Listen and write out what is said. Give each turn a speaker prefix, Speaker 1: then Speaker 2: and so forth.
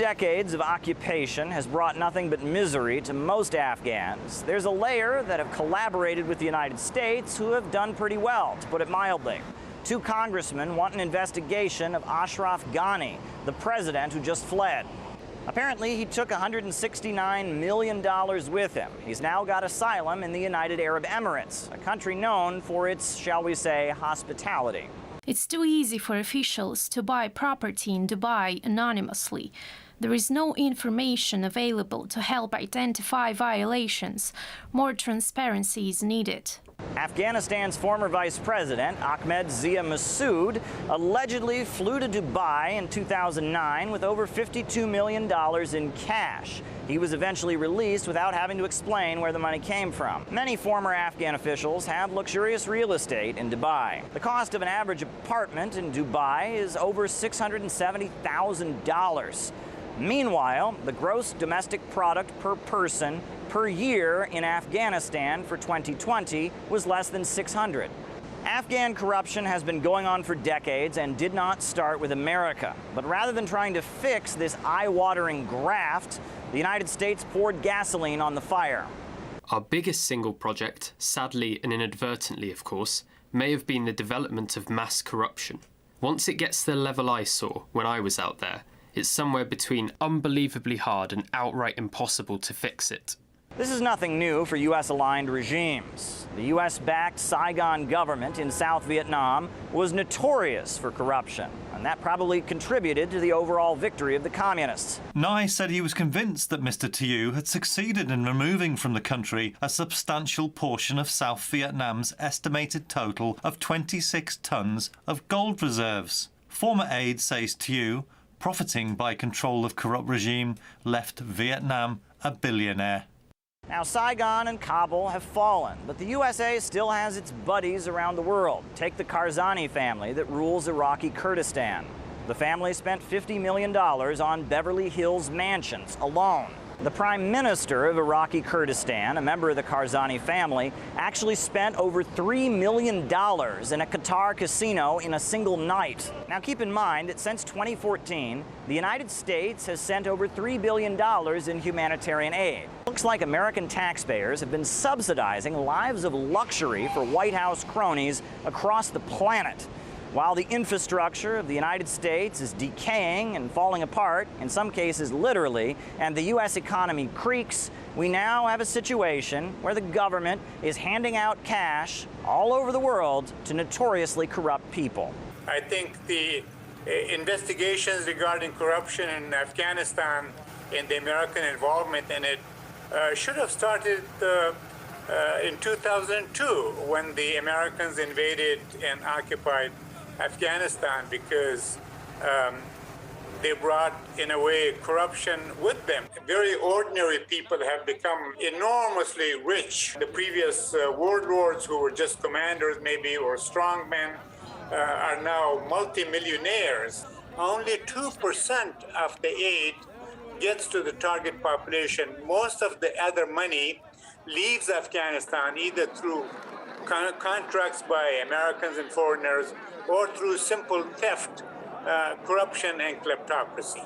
Speaker 1: decades of occupation has brought nothing but misery to most Afghans, there's a layer that have collaborated with the United States who have done pretty well, to put it mildly. 2 congressmen want an investigation of Ashraf Ghani, the president who just fled. Apparently, he took $169 million with him. He's now got asylum in the United Arab Emirates, a country known for its, shall we say, hospitality.
Speaker 2: It's too easy for officials to buy property in Dubai anonymously. There is no information available to help identify violations. More transparency is needed.
Speaker 1: Afghanistan's former vice president, Ahmed Zia Massoud, allegedly flew to Dubai in 2009 with over $52 million in cash. He was eventually released without having to explain where the money came from. Many former Afghan officials have luxurious real estate in Dubai. The cost of an average apartment in Dubai is over $670,000. Meanwhile, the gross domestic product per person per year in Afghanistan for 2020 was less than 600. Afghan corruption has been going on for decades and did not start with America. But rather than trying to fix this eye-watering graft, the United States poured gasoline on the fire.
Speaker 3: Our biggest single project, sadly and inadvertently of course, may have been the development of mass corruption. Once it gets to the level I saw when I was out there, it's somewhere between unbelievably hard and outright impossible to fix it.
Speaker 1: This is nothing new for U.S.-aligned regimes. The U.S.-backed Saigon government in South Vietnam was notorious for corruption, and that probably contributed to the overall victory of the communists.
Speaker 4: Nye said he was convinced that Mr. Thieu had succeeded in removing from the country a substantial portion of South Vietnam's estimated total of 26 tons of gold reserves. Former aide says Thieu, profiting by control of corrupt regime, left Vietnam a billionaire.
Speaker 1: Now, Saigon and Kabul have fallen, but the USA still has its buddies around the world. Take the Karzai family that rules Iraqi Kurdistan. The family spent $50 million on Beverly Hills mansions alone. The Prime Minister of Iraqi Kurdistan, a member of the Karzai family, actually spent over $3 million in a Qatar casino in a single night. Now keep in mind that since 2014, the United States has sent over $3 billion in humanitarian aid. Looks like American taxpayers have been subsidizing lives of luxury for White House cronies across the planet. While the infrastructure of the United States is decaying and falling apart, in some cases literally, and the U.S. economy creaks, we now have a situation where the government is handing out cash all over the world to notoriously corrupt people.
Speaker 5: I think the investigations regarding corruption in Afghanistan and the American involvement in it should have started in 2002 when the Americans invaded and occupied Afghanistan, because they brought, in a way, corruption with them. Very ordinary people have become enormously rich. The previous warlords who were just commanders maybe or strongmen are now multimillionaires. Only 2% of the aid gets to the target population. Most of the other money leaves Afghanistan either through contracts by Americans and foreigners or through simple theft, corruption, and kleptocracy.